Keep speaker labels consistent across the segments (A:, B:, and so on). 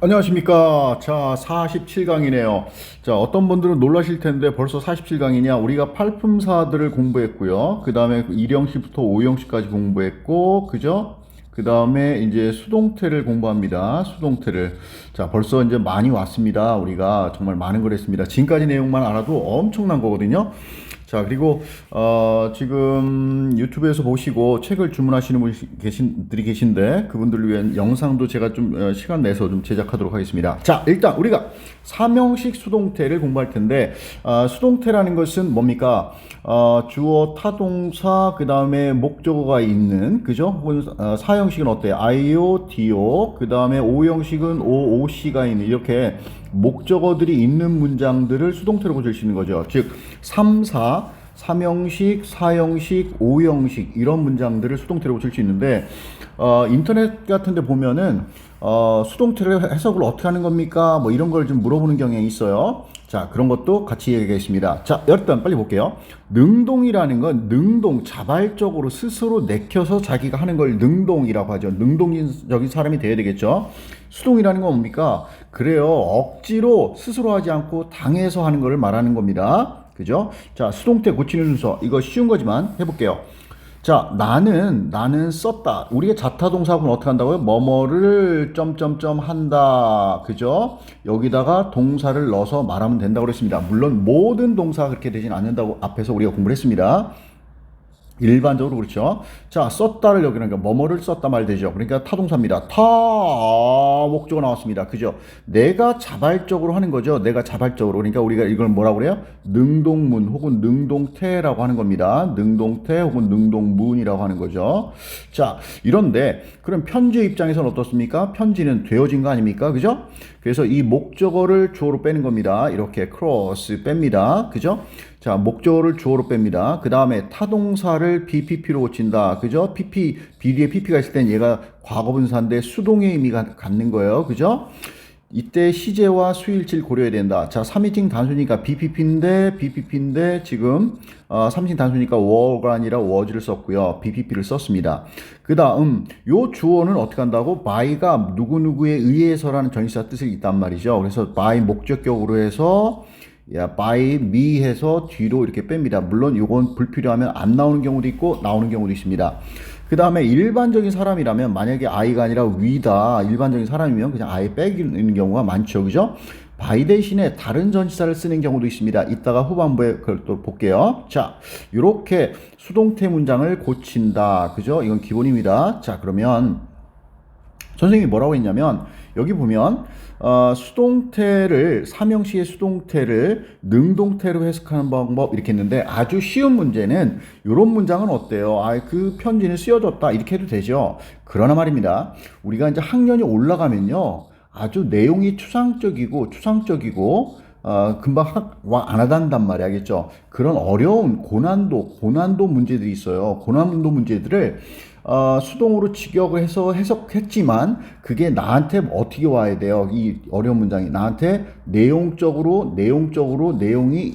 A: 안녕하십니까. 자, 47강이네요. 자, 어떤 분들은 놀라실 텐데 벌써 47강이냐? 우리가 팔품사들을 공부했고요. 그 다음에 1형식부터 5형식까지 공부했고, 그죠? 그 다음에 이제 수동태를 공부합니다. 수동태를. 자, 벌써 이제 많이 왔습니다. 우리가 정말 많은 걸 했습니다. 지금까지 내용만 알아도 엄청난 거거든요. 자, 그리고 지금 유튜브에서 보시고 책을 주문하시는 분들이 계신데 그분들을 위한 영상도 제가 좀 시간 내서 좀 제작하도록 하겠습니다. 자, 일단 우리가 삼형식 수동태를 공부할 텐데 수동태라는 것은 뭡니까? 주어, 타동사, 그 다음에 목적어가 있는, 그죠? 혹은 사형식은 어때요? IO, DO, 그 다음에 오형식은 OOC가 있는, 이렇게 목적어들이 있는 문장들을 수동태로 고칠 수 있는 거죠. 즉 3, 4, 3형식, 4형식, 5형식 이런 문장들을 수동태로 고칠 수 있는데 인터넷 같은 데 보면은 수동태를 해석을 어떻게 하는 겁니까? 뭐 이런 걸 좀 물어보는 경향이 있어요. 자, 그런 것도 같이 얘기하겠습니다. 자, 일단 빨리 볼게요. 능동이라는 건 능동, 자발적으로 스스로 내켜서 자기가 하는 걸 능동이라고 하죠. 능동적인 사람이 돼야 되겠죠. 수동이라는 건 뭡니까? 그래요. 억지로 스스로 하지 않고 당해서 하는 걸 말하는 겁니다. 그죠? 자, 수동태 고치는 순서. 이거 쉬운 거지만 해볼게요. 자, 나는 썼다. 우리가 자타동사하고는 어떻게 한다고요? 뭐뭐를 점점점 한다. 그죠? 여기다가 동사를 넣어서 말하면 된다고 그랬습니다. 물론 모든 동사가 그렇게 되진 않는다고 앞에서 우리가 공부를 했습니다. 일반적으로 그렇죠. 자, 썼다를 여기는 뭐뭐를 썼다 말 되죠. 그러니까 타동사입니다. 목적어 나왔습니다. 그죠? 내가 자발적으로 하는 거죠. 내가 자발적으로. 그러니까 우리가 이걸 뭐라고 그래요? 능동문 혹은 능동태라고 하는 겁니다. 능동태 혹은 능동문이라고 하는 거죠. 자, 이런데 그럼 편지의 입장에서는 어떻습니까? 편지는 되어진 거 아닙니까? 그죠? 그래서 이 목적어를 주어로 빼는 겁니다. 이렇게 크로스 뺍니다. 그죠? 자, 목적어를 주어로 뺍니다. 그 다음에 타동사를 BPP로 고친다. 그죠? PP, B 뒤에 PP가 있을 땐 얘가 과거분사인데 수동의 의미가 갖는 거예요. 그죠? 이때 시제와 수일치를 고려해야 된다. 자, 3인칭 단수니까 BPP인데 지금 3인칭 단수니까 were가 아니라 was를 썼고요. BPP를 썼습니다. 그 다음 요 주어는 어떻게 한다고? by가 누구누구에 의해서라는 전치사 뜻이 있단 말이죠. 그래서 by 목적격으로 해서 by me 해서 뒤로 이렇게 뺍니다. 물론 요건 불필요하면 안 나오는 경우도 있고 나오는 경우도 있습니다. 그 다음에 일반적인 사람이라면 만약에 I가 아니라 we다 일반적인 사람이면 그냥 아예 빼기는 경우가 많죠. 그죠? by 대신에 다른 전치사를 쓰는 경우도 있습니다. 이따가 후반부에 그걸 또 볼게요. 자, 요렇게 수동태 문장을 고친다. 그죠? 이건 기본입니다. 자, 그러면 선생님이 뭐라고 했냐면 여기 보면 수동태를 삼형식의 수동태를 능동태로 해석하는 방법 이렇게 했는데 아주 쉬운 문제는 이런 문장은 어때요? 그 편지는 쓰여졌다 이렇게 해도 되죠. 그러나 말입니다. 우리가 이제 학년이 올라가면요 아주 내용이 추상적이고 금방 안 하단단 말이야, 알겠죠? 그런 어려운 고난도 문제들이 있어요. 고난도 문제들을 수동으로 직역을 해서 해석했지만 그게 나한테 어떻게 와야 돼요? 이 어려운 문장이 나한테 내용적으로 내용이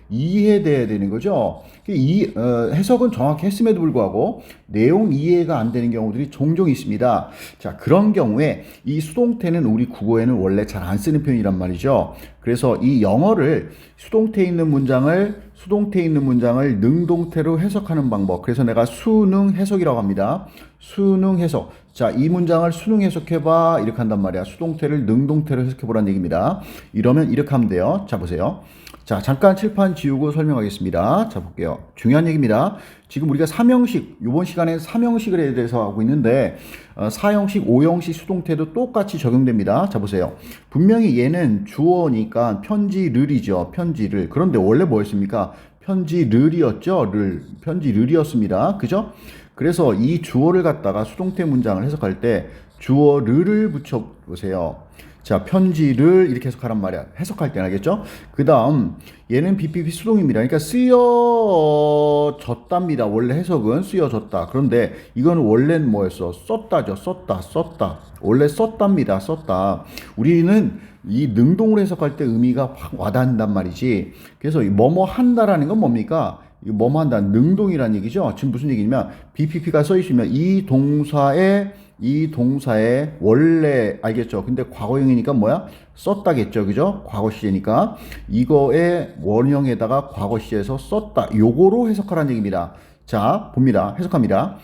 A: 이해돼야 되는 거죠. 해석은 정확히 했음에도 불구하고 내용 이해가 안 되는 경우들이 종종 있습니다. 자, 그런 경우에 이 수동태는 우리 국어에는 원래 잘 안 쓰는 표현이란 말이죠. 그래서 이 영어를 수동태에 있는 문장을 능동태로 해석하는 방법. 그래서 내가 수능 해석이라고 합니다. 수능 해석. 자, 이 문장을 수능 해석해봐. 이렇게 한단 말이야. 수동태를 능동태로 해석해보라는 얘기입니다. 이러면 이렇게 하면 돼요. 자, 보세요. 자, 잠깐 칠판 지우고 설명하겠습니다. 자, 볼게요. 중요한 얘기입니다. 지금 우리가 삼형식, 이번 시간에 삼형식에 대해서 하고 있는데, 4형식, 5형식 수동태도 똑같이 적용됩니다. 자, 보세요. 분명히 얘는 주어니까 편지를이죠. 편지를. 그런데 원래 뭐였습니까? 편지를이었죠. 편지를이었습니다. 그죠? 그래서 이 주어를 갖다가 수동태 문장을 해석할 때 주어를 붙여보세요. 자, 편지를 이렇게 해석하란 말이야. 해석할 때는 알겠죠? 그 다음 얘는 BPP 수동입니다. 그러니까 쓰여졌답니다. 원래 해석은 쓰여졌다. 그런데 이거는 원래는 뭐였어? 썼다죠. 썼다. 원래 썼답니다. 썼다. 우리는 이 능동으로 해석할 때 의미가 확 와닿는단 말이지. 그래서 뭐뭐 한다라는 건 뭡니까? 이거 뭐뭐 한다. 능동이란 얘기죠. 지금 무슨 얘기냐면 BPP가 써 있으면 이 동사의 원래 알겠죠? 근데 과거형이니까 뭐야? 썼다겠죠. 그죠? 과거 시제니까 이거의 원형에다가 과거 시제에서 썼다. 요거로 해석하라는 얘기입니다. 자, 봅니다. 해석합니다.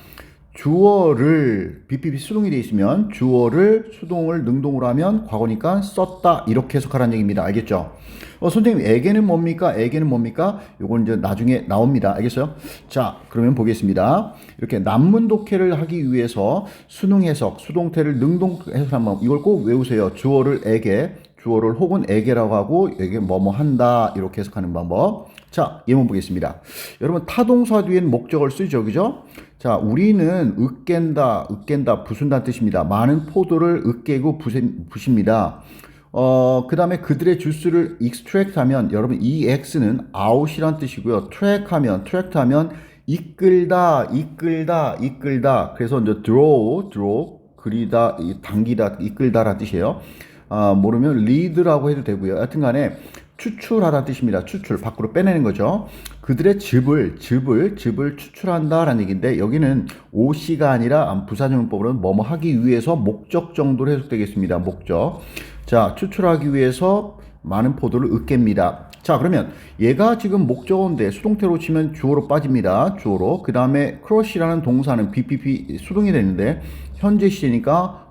A: 주어를 BPP 수동이 되어 있으면 주어를 수동을 능동으로 하면 과거니까 썼다 이렇게 해석하라는 얘기입니다. 알겠죠? 선생님 애게는 뭡니까? 애게는 뭡니까? 요건 이제 나중에 나옵니다. 알겠어요? 자, 그러면 보겠습니다. 이렇게 난문 독해를 하기 위해서 수능 해석, 수동태를 능동 해석하면 이걸 꼭 외우세요. 주어를 애게, 주어를 혹은 애게라고 하고 애게 뭐뭐 한다 이렇게 해석하는 방법. 자, 예문 보겠습니다. 여러분 타동사 뒤엔 목적을 쓰죠. 그죠? 자, 우리는 으깬다, 부순다는 뜻입니다. 많은 포도를 으깨고 부십니다. 그 다음에 그들의 주스를 extract 하면 여러분 이 x는 out이란 뜻이고요. tract 하면 이끌다. 그래서 이제 draw, 그리다, 당기다, 이끌다라는 뜻이에요. 모르면 lead라고 해도 되고요. 여하튼 간에 추출하다는 뜻입니다. 추출, 밖으로 빼내는 거죠. 그들의 즙을 추출한다라는 얘기인데 여기는 OC가 아니라 부사용법으로는 뭐뭐 하기 위해서 목적 정도로 해석되겠습니다. 목적. 자, 추출하기 위해서 많은 포도를 으깹니다. 자, 그러면 얘가 지금 목적어인데 수동태로 치면 주어로 빠집니다. 주어로. 그 다음에 crush라는 동사는 BPP 수동이 되는데 현재 시제니까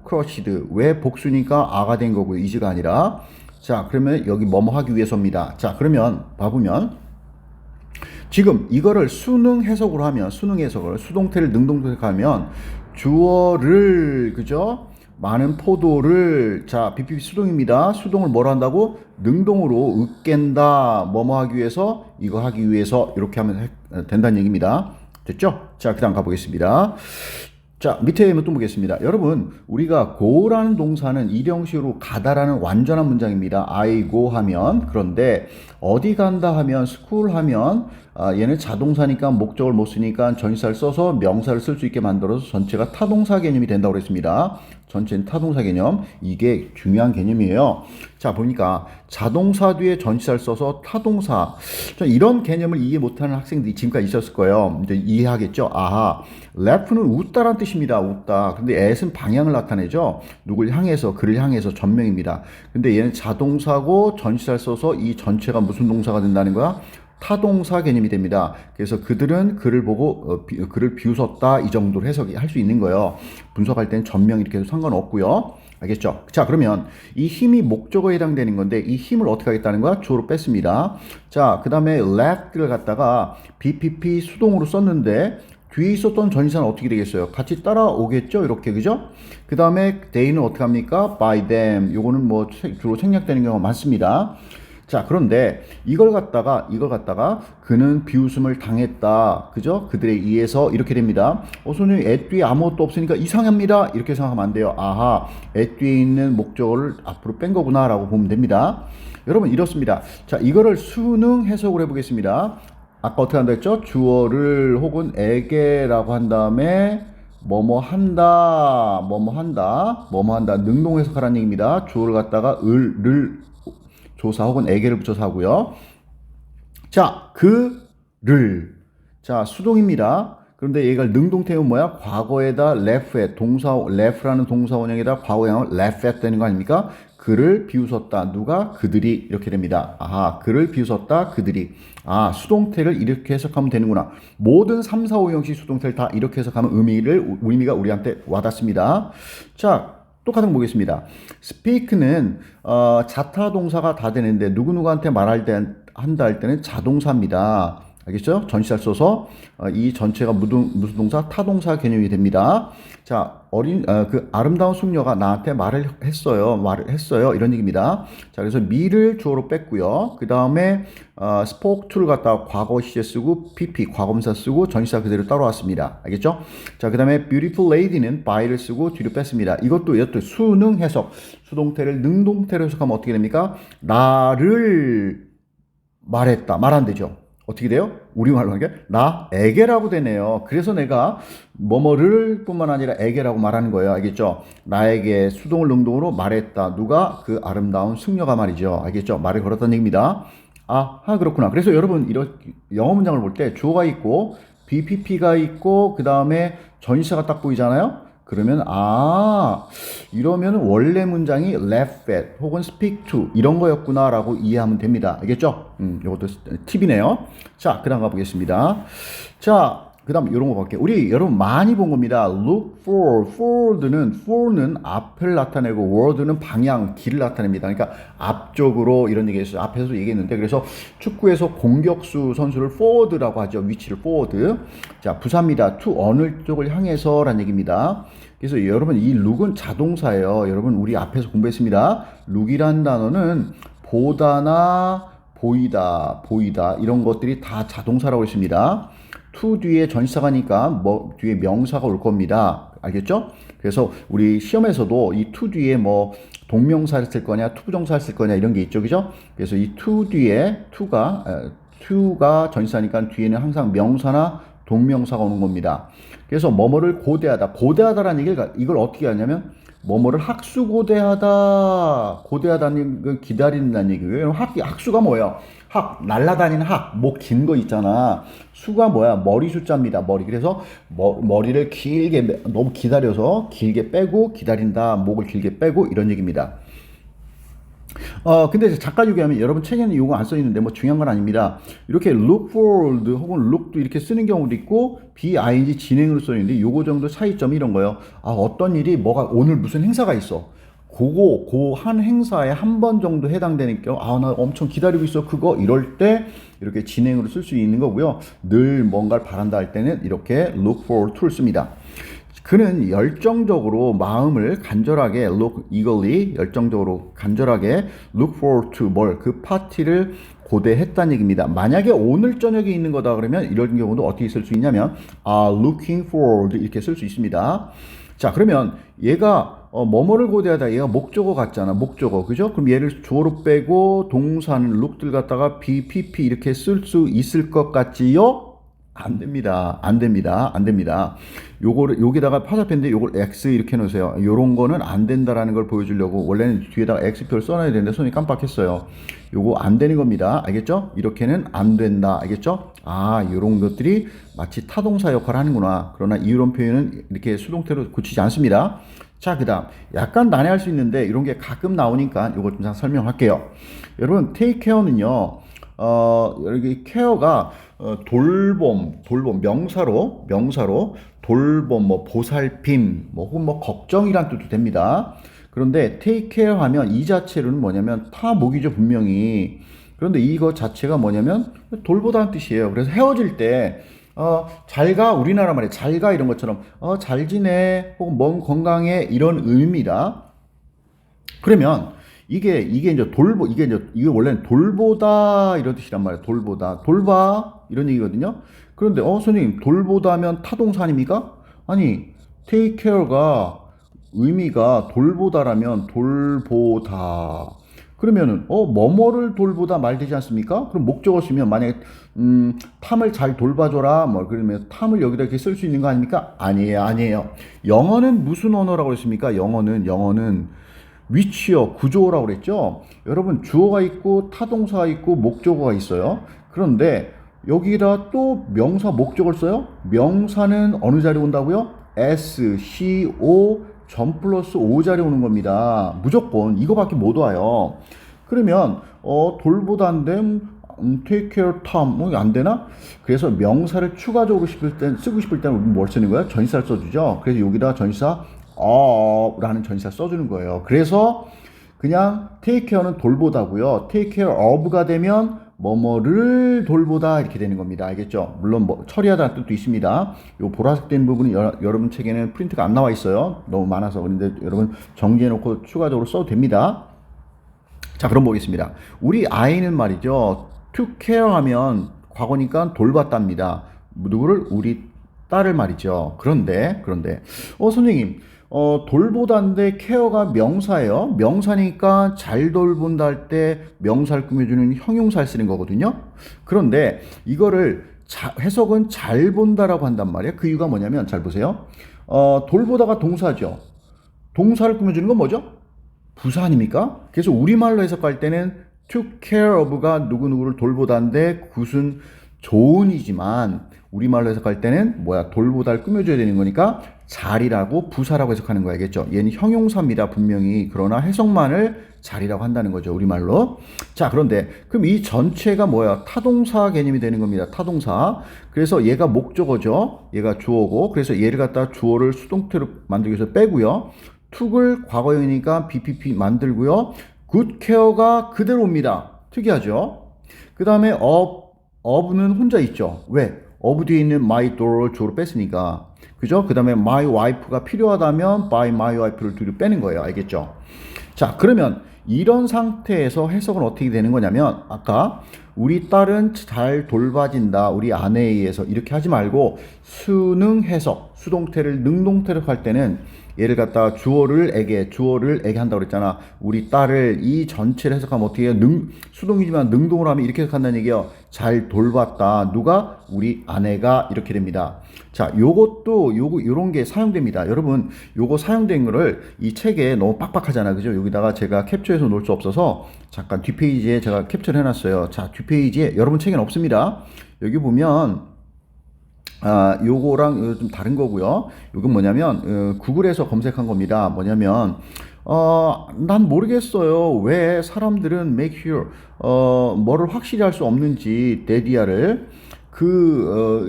A: crushed. 왜 복수니까 아가 된 거고요. is가 아니라. 자, 그러면 여기 뭐뭐 하기 위해서입니다. 자, 그러면 봐보면 지금 이거를 수능 해석으로 하면 수동태를 능동태로 해석하면 주어를 그죠? 많은 포도를 자 BPP 수동입니다. 수동을 뭐로 한다고? 능동으로 으깬다. 뭐뭐 하기 위해서 이거 하기 위해서 이렇게 하면 된다는 얘기입니다. 됐죠? 자, 그 다음 가보겠습니다. 자, 밑에 또 보겠습니다. 여러분, 우리가 go라는 동사는 일형식으로 가다라는 완전한 문장입니다. I go 하면. 그런데 어디 간다 하면 school 하면 얘는 자동사니까 목적을 못 쓰니까 전치사를 써서 명사를 쓸 수 있게 만들어서 전체가 타동사 개념이 된다고 그랬습니다. 전체는 타동사 개념. 이게 중요한 개념이에요. 자, 보니까 자동사 뒤에 전치사를 써서 타동사. 이런 개념을 이해 못하는 학생들이 지금까지 있었을 거예요. 이제 이해하겠죠? 아하. left는 웃다란 뜻입니다. 웃다. 근데 at은 방향을 나타내죠. 누굴 향해서, 그를 향해서 전명입니다. 근데 얘는 자동사고 전치사를 써서 이 전체가 무슨 동사가 된다는 거야? 타동사 개념이 됩니다. 그래서 그들은 그를 보고 그를 비웃었다 이 정도로 해석이 할 수 있는 거예요. 분석할 때는 전명 이렇게 해도 상관없고요. 알겠죠? 자, 그러면 이 힘이 목적어에 해당되는 건데 이 힘을 어떻게 하겠다는 거야? 주어로 뺐습니다. 자, 그 다음에 left를 갖다가 BPP 수동으로 썼는데 뒤에 있었던 전치사는 어떻게 되겠어요? 같이 따라오겠죠? 이렇게, 그죠? 그 다음에 they는 어떻게 합니까? by them. 요거는 뭐 주로 생략되는 경우가 많습니다. 자, 그런데 이걸 갖다가 그는 비웃음을 당했다. 그죠? 그들에 의해서 이렇게 됩니다. 선생님, at 뒤에 아무것도 없으니까 이상합니다. 이렇게 생각하면 안 돼요. 아하, at 뒤에 있는 목적어를 앞으로 뺀 거구나 라고 보면 됩니다. 여러분, 이렇습니다. 자, 이거를 수능 해석을 해보겠습니다. 아까 어떻게 한다 했죠? 주어를 혹은 에게라고 한 다음에 뭐뭐 한다. 능동 해석하라는 얘기입니다. 주어를 갖다가 를 조사 혹은 에게를 붙여서 하고요. 자, 그를. 자, 수동입니다. 그런데 얘가 능동태는 뭐야? 과거에다 left라는 동사 원형에다 과거형을 laugh at 되는 거 아닙니까? 그를 비웃었다. 누가? 그들이 이렇게 됩니다. 아하, 그를 비웃었다. 그들이. 수동태를 이렇게 해석하면 되는구나. 모든 3, 4, 5 형식 수동태를 다 이렇게 해석하면 의미가 우리한테 와닿습니다. 자, 똑같은 거 보겠습니다. speak는 자타 동사가 다 되는데 누구누구한테 말할 때 한다 할 때는 자동사입니다. 알겠죠? 전치사를 써서 이 전체가 무슨 동사? 타동사 개념이 됩니다. 자, 그 아름다운 숙녀가 나한테 말을 했어요. 이런 얘기입니다. 자, 그래서 me를 주어로 뺐고요. 그 다음에 spoke to를 갖다가 과거 시제 쓰고 pp 과거분사 쓰고 전치사 그대로 따라왔습니다. 알겠죠? 자, 그 다음에 beautiful lady는 by를 쓰고 뒤로 뺐습니다. 이것도 수능 해석. 수동태를 능동태로 해석하면 어떻게 됩니까? 나를 말 안 되죠. 어떻게 돼요? 우리말로 하는 게 나에게라고 되네요. 그래서 내가 뭐뭐를 뿐만 아니라 에게라고 말하는 거예요. 알겠죠? 나에게 수동을 능동으로 말했다. 누가? 그 아름다운 승려가 말이죠. 알겠죠? 말을 걸었다는 얘기입니다. 그렇구나. 그래서 여러분, 이런 영어 문장을 볼 때 주어가 있고, BPP가 있고, 그 다음에 전치사가 딱 보이잖아요? 그러면, 이러면 원래 문장이 laugh at 혹은 speak to 이런 거였구나라고 이해하면 됩니다. 알겠죠? 이것도 팁이네요. 자, 그 다음 가보겠습니다. 자, 그 다음 이런 거 볼게요. 우리 여러분 많이 본 겁니다. look for, for는 앞을 나타내고 ward는 방향, 길을 나타냅니다. 그러니까 앞쪽으로 이런 얘기했어요. 앞에서 얘기했는데 그래서 축구에서 공격수 선수를 forward라고 하죠. 위치를 forward. 자, 부사입니다. to 어느 쪽을 향해서라는 얘기입니다. 그래서 여러분 이 look은 자동사예요. 여러분 우리 앞에서 공부했습니다. look이란 단어는 보다나 보이다 이런 것들이 다 자동사라고 했습니다. to 뒤에 전치사가니까 뒤에 명사가 올 겁니다. 알겠죠? 그래서 우리 시험에서도 이 to 뒤에 동명사를 쓸 거냐, 투부정사를 쓸 거냐 이런 게 있죠. 그죠? 그래서 이 to 뒤에 to가 전치사니까 뒤에는 항상 명사나 동명사가 오는 겁니다. 그래서 뭐뭐를 고대하다라는 얘기를 이걸 어떻게 하냐면 뭐뭐를 고대하다는 걸 기다린다는 얘기예요. 학수가 뭐예요? 날라다니는 목 긴 거 있잖아. 수가 뭐야? 머리 숫자입니다. 그래서 머리를 길게, 너무 기다려서 길게 빼고 기다린다. 목을 길게 빼고 이런 얘기입니다. 근데 작가 얘기하면 여러분 책에는 이거 안 써있는데 중요한 건 아닙니다. 이렇게 look forward 혹은 look도 이렇게 쓰는 경우도 있고 BING 진행으로 써있는데 요거 정도 차이점이 이런 거예요. 어떤 일이 오늘 무슨 행사가 있어. 한 행사에 한 번 정도 해당되는 경우, 나 엄청 기다리고 있어, 이럴 때, 이렇게 진행으로 쓸 수 있는 거고요. 늘 뭔가를 바란다 할 때는 이렇게 look forward to를 씁니다. 그는 열정적으로 마음을 간절하게 열정적으로 간절하게 look forward to 그 파티를 고대했다는 얘기입니다. 만약에 오늘 저녁에 있는 거다 그러면 이런 경우도 어떻게 쓸 수 있냐면 looking forward 이렇게 쓸 수 있습니다. 자, 그러면 얘가 뭐뭐를 고대하다 얘가 목적어 같잖아. 목적어. 그죠? 그럼 얘를 주어로 빼고 동사는 look들 갖다가 BPP 이렇게 쓸 수 있을 것 같지요? 안 됩니다. 여기다가 파사표인데 요걸 X 이렇게 놓으세요. 요런 거는 안 된다라는 걸 보여주려고 원래는 뒤에다가 X표를 써놔야 되는데 손이 깜빡했어요. 요거 안 되는 겁니다. 알겠죠? 이렇게는 안 된다. 알겠죠? 요런 것들이 마치 타동사 역할을 하는구나. 그러나 이런 표현은 이렇게 수동태로 고치지 않습니다. 자, 그 다음 약간 난해할 수 있는데 이런 게 가끔 나오니까 이걸 좀 설명할게요. 여러분 take care는요 여기 케어가 돌봄 명사로 돌봄 보살핌 혹은 걱정이란 뜻도 됩니다. 그런데 take care 하면 이 자체로는 뭐냐면 타목이죠 분명히. 그런데 이거 자체가 뭐냐면 돌보다는 뜻이에요. 그래서 헤어질 때 잘가 우리나라 말에 잘가 이런 것처럼 잘 지내 혹은 몸 건강해 이런 의미다. 그러면 이게 이제 이게 원래는 돌보다 이런 뜻이란 말이에요. 돌봐 이런 얘기거든요. 그런데 선생님 돌보다면 타동사 아닙니까? 아니 take care가 의미가 돌보다라면 돌보다 그러면은 뭐뭐를 돌보다 말 되지 않습니까? 그럼 목적어 쓰면 만약에 탐을 잘 돌봐줘라 그러면 탐을 여기다 이렇게 쓸 수 있는 거 아닙니까? 아니에요. 영어는 무슨 언어라고 했습니까? 영어는 위치어 구조라고 그랬죠. 여러분 주어가 있고 타동사가 있고 목적어가 있어요. 그런데 여기다 또 명사 목적을 써요. 명사는 어느 자리에 온다고요? S, C, O 점 플러스 O 자리에 오는 겁니다. 무조건 이거밖에 못 와요. 그러면 돌보다인데 take care time 안 되나? 그래서 명사를 추가적으로 쓰고 싶을 때는 뭘 쓰는 거야? 전치사를 써주죠. 그래서 여기다 전치사 라는 전치사 써주는 거예요. 그래서 그냥 take care는 돌보다고요. take care of가 되면 뭐뭐를 돌보다 이렇게 되는 겁니다. 알겠죠? 물론 처리하다는 뜻도 있습니다. 요 보라색 된 부분은 여러분 책에는 프린트가 안 나와 있어요. 너무 많아서. 그런데 여러분 정리해 놓고 추가적으로 써도 됩니다. 자, 그럼 보겠습니다. 우리 아이는 말이죠. to care 하면 과거니까 돌봤답니다. 누구를? 우리 딸을 말이죠. 그런데 선생님 돌보다인데 케어가 명사예요. 명사니까 잘 돌본다 할 때 명사를 꾸며주는 형용사를 쓰는 거거든요. 그런데 이거를 해석은 잘 본다라고 한단 말이에요. 그 이유가 뭐냐면 잘 보세요. 돌보다가 동사죠. 동사를 꾸며주는 건 뭐죠? 부사 아닙니까? 그래서 우리말로 해석할 때는 took care of가 누구누구를 돌보다인데 굿은 좋은이지만 우리말로 해석할 때는 뭐야 돌보다를 꾸며줘야 되는 거니까 잘이라고 부사라고 해석하는 거 알겠죠? 얘는 형용사입니다 분명히. 그러나 해석만을 잘이라고 한다는 거죠 우리말로. 자 그런데 그럼 이 전체가 뭐야 타동사 개념이 되는 겁니다. 타동사. 그래서 얘가 목적어죠. 얘가 주어고 그래서 얘를 갖다 주어를 수동태로 만들기 위해서 빼고요. took을 과거형이니까 BPP 만들고요. good care가 그대로입니다. 특이하죠? 그 다음에 of는 혼자 있죠. 왜? of 뒤에 있는 my daughter를 주어로 뺐으니까. 그죠? 그 다음에 my wife가 필요하다면 by my wife를 뒤로 빼는 거예요. 알겠죠? 자, 그러면 이런 상태에서 해석은 어떻게 되는 거냐면 아까 우리 딸은 잘 돌봐진다. 우리 아내에 의해서 이렇게 하지 말고 수능 해석, 수동태를 능동태로 할 때는 얘를 갖다가 주어를 에게 한다고 그랬잖아. 우리 딸을 이 전체를 해석하면 어떻게 해요? 수동이지만 능동으로 하면 이렇게 해석한다는 얘기예요. 잘 돌봤다. 누가? 우리 아내가 이렇게 됩니다. 자, 요것도 요런 게 사용됩니다. 여러분, 요거 사용된 거를 이 책에 너무 빡빡하잖아. 그죠? 여기다가 제가 capture해서 놓을 수 없어서 잠깐 뒷페이지에 제가 캡처를 해놨어요. 자, 뒷페이지에 여러분 책에는 없습니다. 여기 보면 요거랑 좀 다른 거고요. 요건 뭐냐면 구글에서 검색한 겁니다. 뭐냐면 난 모르겠어요. 왜 사람들은 make sure 뭐를 확실히 할 수 없는지 데디아를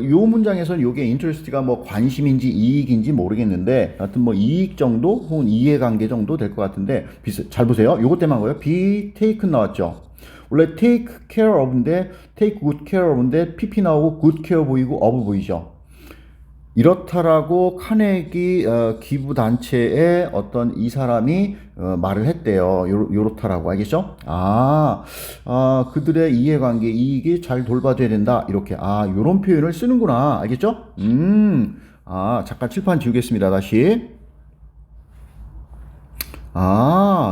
A: 요 문장에서는 요게 interest가 뭐 관심인지 이익인지 모르겠는데 하여튼 뭐 이익 정도 혹은 이해관계 정도 될 것 같은데 잘 보세요. 요것 때문에 한 거예요. be taken 나왔죠. 원래 take care of인데 take good care of인데 pp 나오고 good care 보이고 of 보이죠. 이렇다라고 카네기 기부단체의 어떤 이 사람이 말을 했대요. 요렇다라고 알겠죠? 그들의 이해관계 이익이 잘 돌봐줘야 된다. 이렇게 요런 표현을 쓰는구나. 알겠죠? 잠깐 칠판 지우겠습니다. 다시.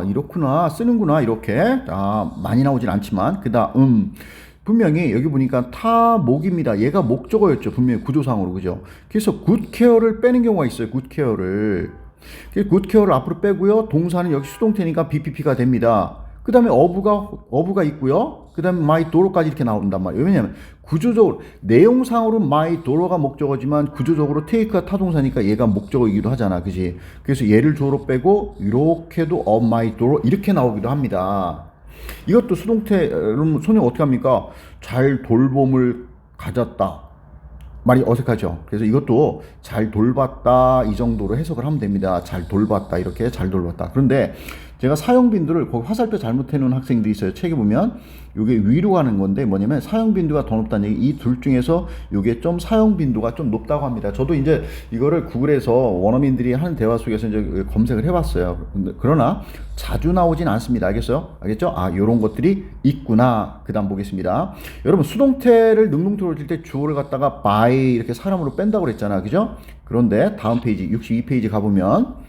A: 이렇구나. 쓰는구나. 이렇게. 많이 나오진 않지만. 분명히 여기 보니까 타목입니다. 얘가 목적어였죠. 분명히 구조상으로. 그죠? 그래서 good care를 빼는 경우가 있어요. good care를. good care를 앞으로 빼고요. 동사는 역시 수동태니까 BPP가 됩니다. 그 다음에 of가 있고요. 그 다음에 my daughter까지 이렇게 나온단 말이에요. 왜냐면 구조적으로 내용상으로 my daughter가 목적어지만 구조적으로 take가 타동사니까 얘가 목적어이기도 하잖아. 그지? 그래서 얘를 주어로 빼고 이렇게도 of my daughter 이렇게 나오기도 합니다. 이것도 수동태, 여러분, 손님 어떻게 합니까? 잘 돌봄을 가졌다. 말이 어색하죠? 그래서 이것도 잘 돌봤다. 이 정도로 해석을 하면 됩니다. 잘 돌봤다. 이렇게 잘 돌봤다. 그런데 제가 사용빈도를 거기 화살표 잘못해 놓은 학생들이 있어요. 책에 보면 이게 위로 가는 건데 뭐냐면 사용빈도가 더 높다는 얘기. 이 둘 중에서 이게 좀 사용빈도가 좀 높다고 합니다. 저도 이제 이거를 구글에서 원어민들이 하는 대화 속에서 이제 검색을 해봤어요. 그러나 자주 나오진 않습니다. 알겠어요? 알겠죠? 요런 것들이 있구나. 그 다음 보겠습니다. 여러분 수동태를 능동태로 줄 때 주어를 갖다가 by 이렇게 사람으로 뺀다고 그랬잖아. 그죠? 그런데 다음 페이지 62페이지 가보면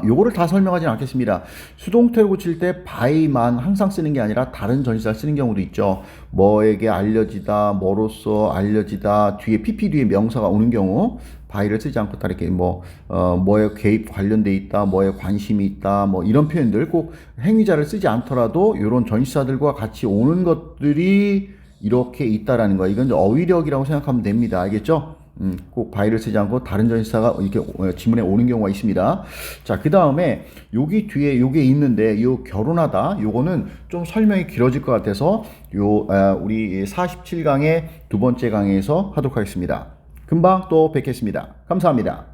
A: 요거를 다 설명하진 않겠습니다. 수동태로 고칠 때 by만 항상 쓰는 게 아니라 다른 전치사를 쓰는 경우도 있죠. 뭐에게 알려지다, 뭐로써 알려지다, 뒤에 pp 뒤에 명사가 오는 경우 by를 쓰지 않고 다 이렇게 뭐에 개입 관련돼 있다, 뭐에 관심이 있다, 뭐 이런 표현들 꼭 행위자를 쓰지 않더라도 이런 전치사들과 같이 오는 것들이 이렇게 있다라는 거야. 이건 어휘력이라고 생각하면 됩니다. 알겠죠? 꼭 by를 쓰지 않고 다른 전치사가 이렇게 지문에 오는 경우가 있습니다. 자, 그 다음에 여기 뒤에 요게 있는데 요 결혼하다 요거는 좀 설명이 길어질 것 같아서 우리 47강의 두 번째 강의에서 하도록 하겠습니다. 금방 또 뵙겠습니다. 감사합니다.